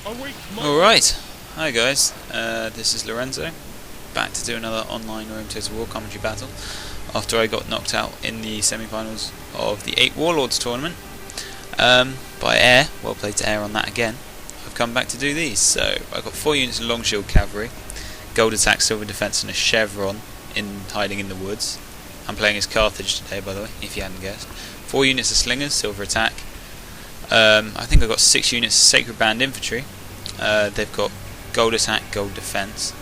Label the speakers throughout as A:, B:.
A: Alright, hi guys, this is Lorenzo, back to do another online Rome Total War commentary battle after I got knocked out in the semi-finals of the 8 Warlords tournament by Air. Well played to Air on that again. I've come back to do these, so I've got 4 units of long shield cavalry, gold attack, silver defense and a chevron hiding in the woods. I'm playing as Carthage today, by the way, if you hadn't guessed. 4 units of slingers, silver attack. I think I've got 6 units of sacred band infantry. They've got gold attack, gold defense,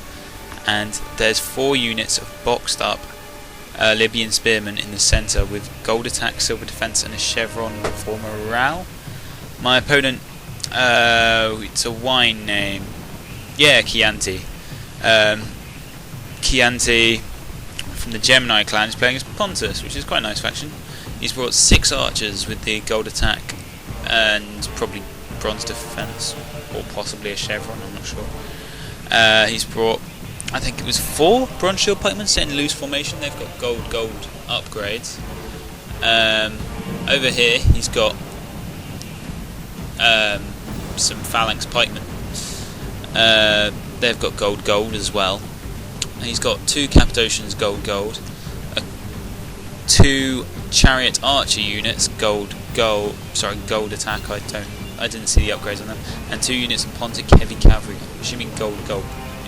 A: and there's 4 units of boxed up Libyan spearmen in the centre with gold attack, silver defense and a chevron for morale. My opponent, it's a wine name, yeah, Chianti. Chianti from the Gemini clan is playing as Pontus, which is quite a nice faction. He's brought 6 archers with the gold attack and probably bronze defense, or possibly a chevron, I'm not sure. He's brought, I think it was 4 bronze shield pikemen set in loose formation. They've got gold upgrades. Over here he's got some phalanx pikemen. They've got gold as well. And he's got 2 Cappadocians gold, 2 chariot archer units gold attack. I didn't see the upgrades on them, and 2 units of Pontic heavy cavalry. Assuming gold.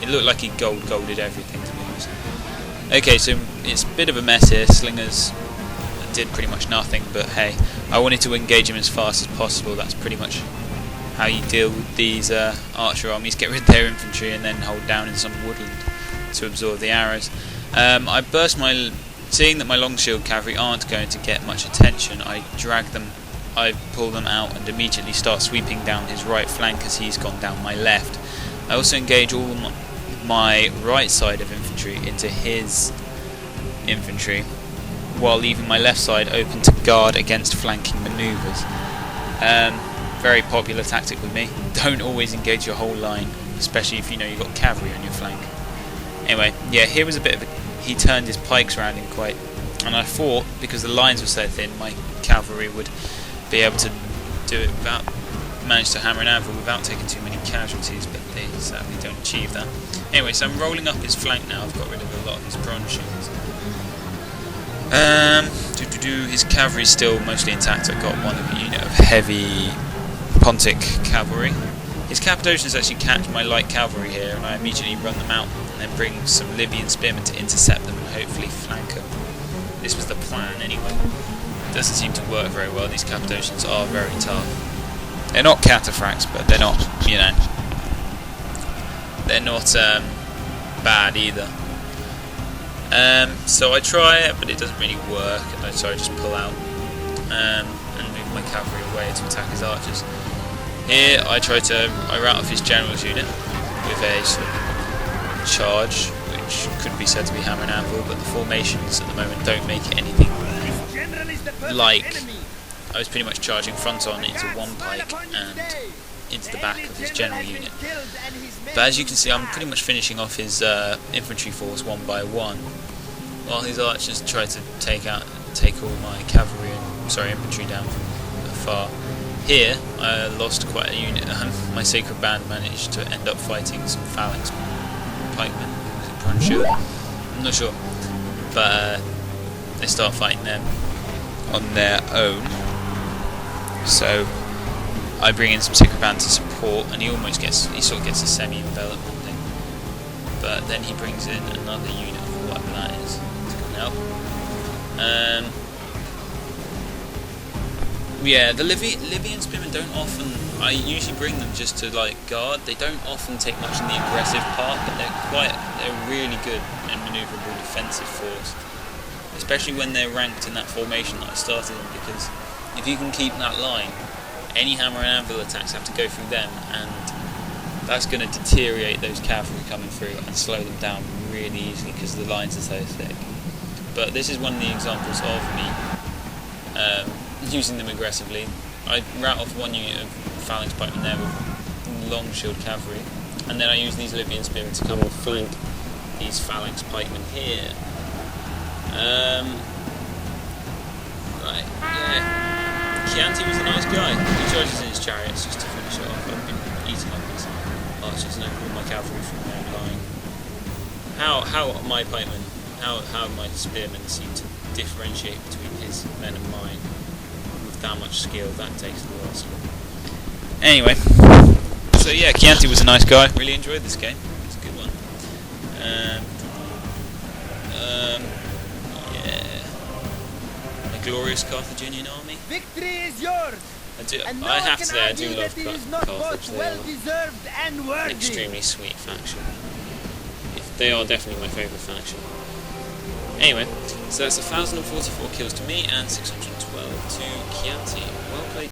A: It looked like he golded everything, to be honest. Okay, so it's a bit of a mess here. Slingers did pretty much nothing, but hey, I wanted to engage him as fast as possible. That's pretty much how you deal with these archer armies. Get rid of their infantry and then hold down in some woodland to absorb the arrows. Seeing that my long shield cavalry aren't going to get much attention, I pull them out and immediately start sweeping down his right flank as he's gone down my left. I also engage all my right side of infantry into his infantry, while leaving my left side open to guard against flanking manoeuvres. Very popular tactic with me. Don't always engage your whole line, especially if you know you've got cavalry on your flank. Anyway, yeah, here was a bit of he turned his pikes around him quite, and I thought, because the lines were so thin, my cavalry would be able to do it manage to hammer an anvil without taking too many casualties, but they sadly don't achieve that. Anyway, so I'm rolling up his flank now. I've got rid of a lot of his bronze shields. His cavalry's still mostly intact. I've got one unit of heavy Pontic cavalry. His Cappadocians actually catch my light cavalry here, and I immediately run them out and then bring some Libyan spearmen to intercept them and hopefully flank them. This was the plan anyway. Doesn't seem to work very well. These Cappadocians are very tough. They're not cataphracts, but they're not, they're not bad either. So I try it, but it doesn't really work, and so I just pull out and move my cavalry away to attack his archers. Here I rout off his general's unit with a sort of charge, which could be said to be hammer and anvil, but the formations at the moment don't make it anything like. I was pretty much charging front on into one pike and into the back of his general unit. But as you can see, I'm pretty much finishing off his infantry force one by one, while his archers try to take all my cavalry and infantry down from afar. Here I lost quite a unit. My sacred band managed to end up fighting some phalanx pikemen. Was it bronze shield? I'm not sure, but they start fighting them on their own. So I bring in some sacred band to support, and he sort of gets a semi-envelopment thing. But then he brings in another unit of whatever that is to come and help. Yeah, the Libyan spearmen don't often. I usually bring them just to guard. They don't often take much in the aggressive part, but they're really good and manoeuvrable defensive force, especially when they're ranked in that formation that I started in, because if you can keep that line, any hammer and anvil attacks have to go through them, and that's going to deteriorate those cavalry coming through and slow them down really easily because the lines are so thick. But this is one of the examples of me using them aggressively. I rout off one unit of phalanx pikemen there with long shield cavalry, and then I use these Libyan spearmen to come and flank these phalanx pikemen here. Yeah. Chianti was a nice guy. He charges in his chariots just to finish it off. I've been eating up his archers and I pulled my cavalry from their line. How my pikemen, how my spearmen seem to differentiate between his men and mine with that much skill, that takes the world skill. Anyway, so yeah, Chianti was a nice guy, really enjoyed this game, it's a good one. Yeah, a glorious Carthaginian army.
B: Victory is yours.
A: I have to say, I do love Carthage. They
B: Well deserved and
A: are
B: worthy.
A: an extremely sweet faction. They are definitely my favourite faction. Anyway, so that's 1,044 kills to me and 612 to Chianti. Well played.